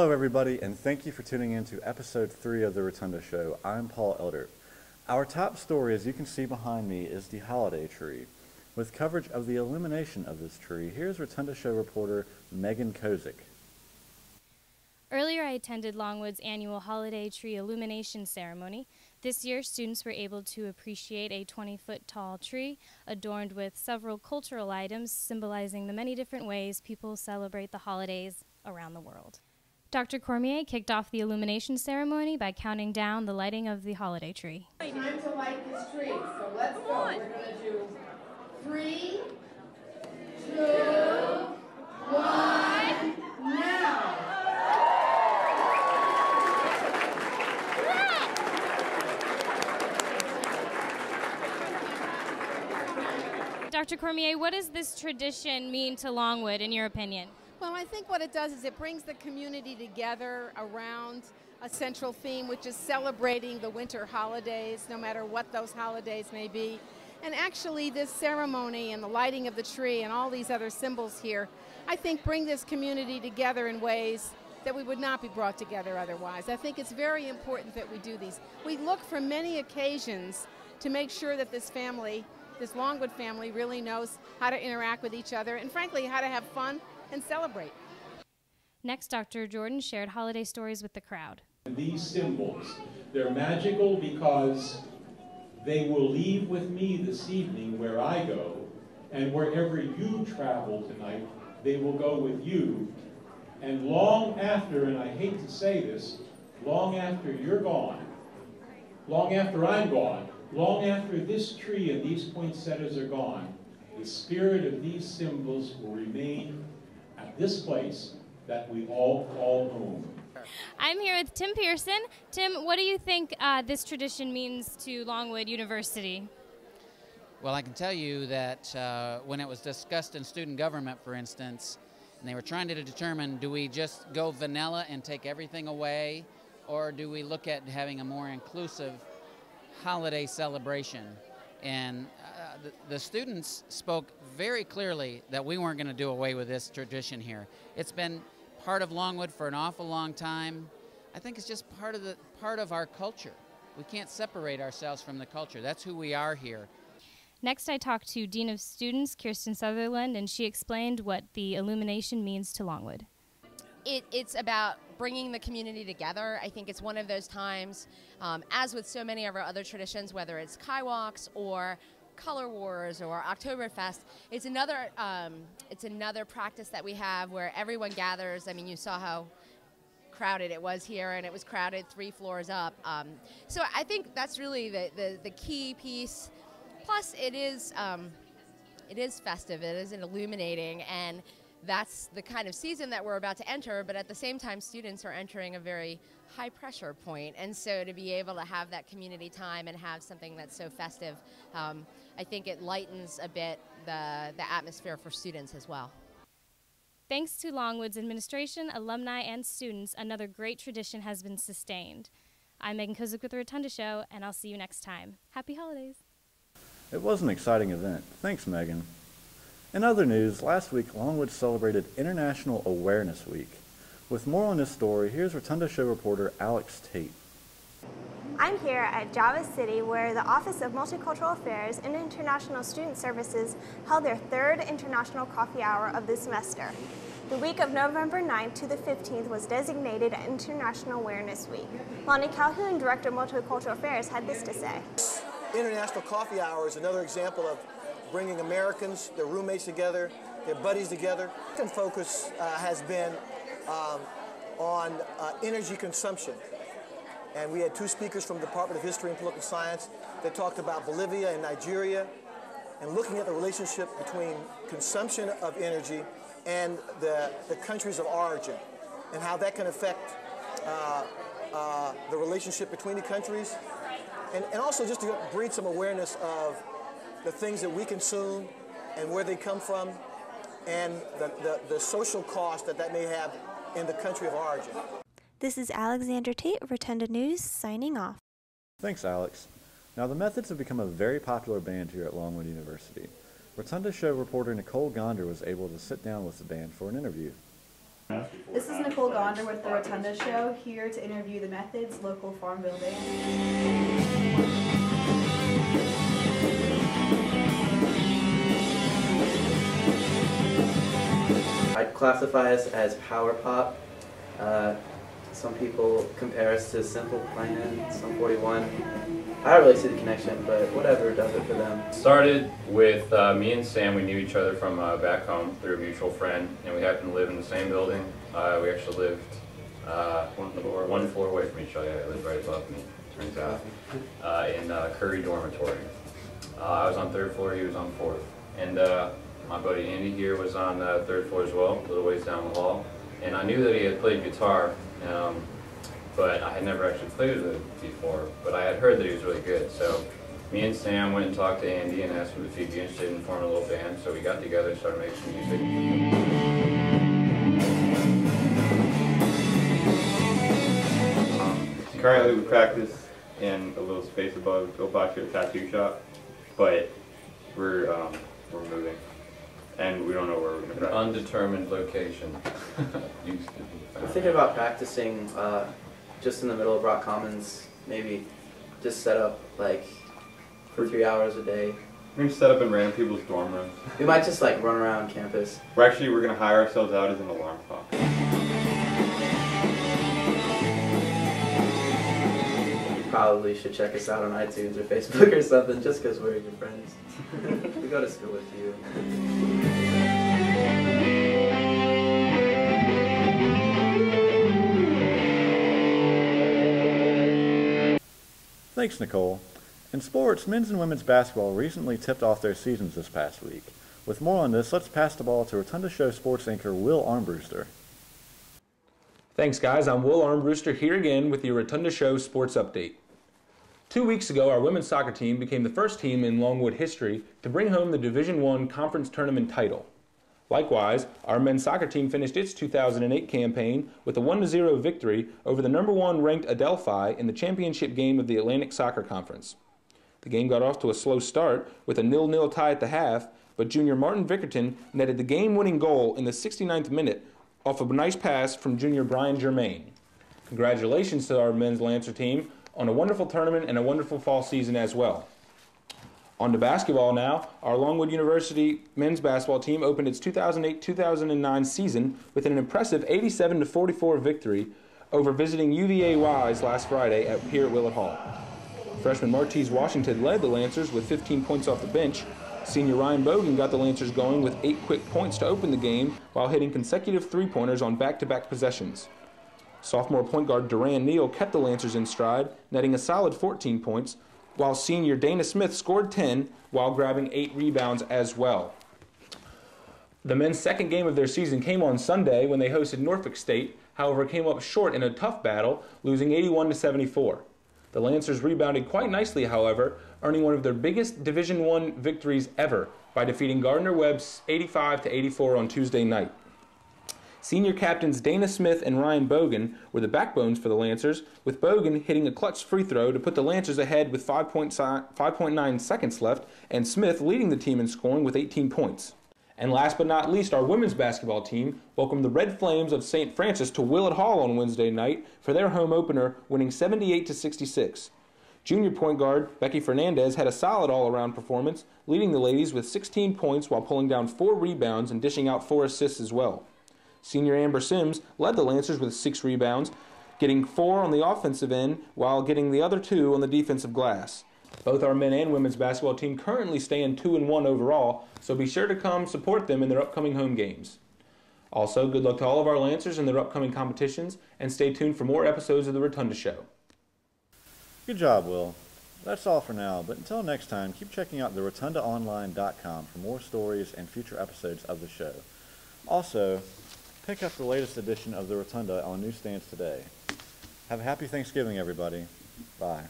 Hello everybody, and thank you for tuning in to episode 3 of the Rotunda Show. I'm Paul Elder. Our top story, as you can see behind me, is the holiday tree. With coverage of the illumination of this tree, here's Rotunda Show reporter Megan Kozik. Earlier, I attended Longwood's annual holiday tree illumination ceremony. This year, students were able to appreciate a 20-foot tall tree adorned with several cultural items symbolizing the many different ways people celebrate the holidays around the world. Dr. Cormier kicked off the illumination ceremony by counting down the lighting of the holiday tree. Time to light this tree, so let's go. We're going to do 3, 2, 1, now. Dr. Cormier, what does this tradition mean to Longwood, in your opinion? Well, I think what it does is it brings the community together around a central theme, which is celebrating the winter holidays, no matter what those holidays may be. And actually, this ceremony and the lighting of the tree and all these other symbols here, I think bring this community together in ways that we would not be brought together otherwise. I think it's very important that we do these. We look for many occasions to make sure that this family, this Longwood family, really knows how to interact with each other and, frankly, how to have fun and celebrate. Next, Dr. Jordan shared holiday stories with the crowd. These symbols, they're magical because they will leave with me this evening where I go, and wherever you travel tonight, they will go with you. And long after, and I hate to say this, long after you're gone, long after I'm gone, long after this tree and these poinsettias are gone, the spirit of these symbols will remain at this place that we all call home. I'm here with Tim Pearson. Tim, what do you think this tradition means to Longwood University? Well, I can tell you that when it was discussed in student government, for instance, and they were trying to determine, do we just go vanilla and take everything away, or do we look at having a more inclusive holiday celebration? And the students spoke very clearly that we weren't going to do away with this tradition here. It's been part of Longwood for an awful long time. I think it's just part of our culture. We can't separate ourselves from the culture. That's who we are here. Next, I talked to Dean of Students, Kirsten Sutherland, and she explained what the illumination means to Longwood. It's about bringing the community together. I think it's one of those times, as with so many of our other traditions, whether it's Kaiwalks or Color Wars or Oktoberfest, it's another practice that we have where everyone gathers. I mean, you saw how crowded it was here, and it was crowded 3 floors up. So I think that's really the key piece. Plus, it is festive. It is illuminating, and that's the kind of season that we're about to enter, but at the same time, students are entering a very high pressure point. And so to be able to have that community time and have something that's so festive, I think it lightens a bit the atmosphere for students as well. Thanks to Longwood's administration, alumni, and students, another great tradition has been sustained. I'm Megan Kozik with the Rotunda Show, and I'll see you next time. Happy holidays. It was an exciting event. Thanks, Megan. In other news, last week Longwood celebrated International Awareness Week. With more on this story, here's Rotunda Show reporter Alex Tate. I'm here at Java City, where the Office of Multicultural Affairs and International Student Services held their 3rd International Coffee Hour of the semester. The week of November 9th to the 15th was designated International Awareness Week. Lonnie Calhoun, Director of Multicultural Affairs, had this to say. International Coffee Hour is another example of bringing Americans, their roommates together, their buddies together. The second focus has been on energy consumption. And we had 2 speakers from the Department of History and Political Science that talked about Bolivia and Nigeria and looking at the relationship between consumption of energy and the countries of origin and how that can affect the relationship between the countries. And also just to bring some awareness of the things that we consume and where they come from and the social cost that may have in the country of origin. This is Alexandra Tate of Rotunda News, signing off. Thanks, Alex. Now, the Methods have become a very popular band here at Longwood University. Rotunda Show reporter Nicole Gonder was able to sit down with the band for an interview. This is Nicole Gonder with the Rotunda Show, here to interview the Methods local Farmville band. I'd classify us as power pop. Some people compare us to Simple Plan, Sum 41. I don't really see the connection, but whatever does it for them. Started with me and Sam. We knew each other from back home through a mutual friend, and we happened to live in the same building. We actually lived one floor away from each other. They lived right above me, turns out, in Curry Dormitory. I was on 3rd floor, he was on 4th. And my buddy Andy here was on 3rd floor as well, a little ways down the hall. And I knew that he had played guitar, but I had never actually played with him before, but I had heard that he was really good. So me and Sam went and talked to Andy and asked him if he'd be interested in forming a little band. So we got together and started making some music. Currently we practice in a little space above Obasha Tattoo Shop, but we're moving, and we don't know where we're going to practice. Undetermined location. Used to be. I'm thinking about practicing just in the middle of Rock Commons, maybe just set up like for 3 hours a day. We're going to set up in random people's dorm rooms. We might just like run around campus. We're going to hire ourselves out as an alarm clock. You probably should check us out on iTunes or Facebook or something, just because we're your friends. We go to school with you. Thanks, Nicole. In sports, men's and women's basketball recently tipped off their seasons this past week. With more on this, let's pass the ball to Rotunda Show sports anchor Will Armbruster. Thanks, guys. I'm Will Armbruster here again with the Rotunda Show sports update. 2 weeks ago, our women's soccer team became the first team in Longwood history to bring home the Division I Conference Tournament title. Likewise, our men's soccer team finished its 2008 campaign with a 1-0 victory over the #1 ranked Adelphi in the championship game of the Atlantic Soccer Conference. The game got off to a slow start with a 0-0 tie at the half, but junior Martin Vickerton netted the game-winning goal in the 69th minute off a nice pass from junior Brian Germain. Congratulations to our men's Lancer team on a wonderful tournament and a wonderful fall season as well. On to basketball now. Our Longwood University men's basketball team opened its 2008-2009 season with an impressive 87-44 victory over visiting UVA-Wise last Friday here at Willett Hall. Freshman Martese Washington led the Lancers with 15 points off the bench. Senior Ryan Bogan got the Lancers going with 8 quick points to open the game while hitting consecutive three-pointers on back-to-back possessions. Sophomore point guard Duran Neal kept the Lancers in stride, netting a solid 14 points, while senior Dana Smith scored 10 while grabbing 8 rebounds as well. The men's second game of their season came on Sunday when they hosted Norfolk State, however came up short in a tough battle, losing 81-74. The Lancers rebounded quite nicely, however, earning one of their biggest Division I victories ever by defeating Gardner-Webb's 85-84 on Tuesday night. Senior captains Dana Smith and Ryan Bogan were the backbones for the Lancers, with Bogan hitting a clutch free throw to put the Lancers ahead with 5.9 seconds left, and Smith leading the team in scoring with 18 points. And last but not least, our women's basketball team welcomed the Red Flames of St. Francis to Willett Hall on Wednesday night for their home opener, winning 78-66. Junior point guard Becky Fernandez had a solid all-around performance, leading the ladies with 16 points while pulling down 4 rebounds and dishing out 4 assists as well. Senior Amber Sims led the Lancers with 6 rebounds, getting 4 on the offensive end while getting the other 2 on the defensive glass. Both our men and women's basketball team currently stand 2-1 overall, so be sure to come support them in their upcoming home games. Also, good luck to all of our Lancers in their upcoming competitions, and stay tuned for more episodes of The Rotunda Show. Good job, Will. That's all for now, but until next time, keep checking out therotundaonline.com for more stories and future episodes of the show. Also, pick up the latest edition of The Rotunda on newsstands today. Have a happy Thanksgiving, everybody. Bye.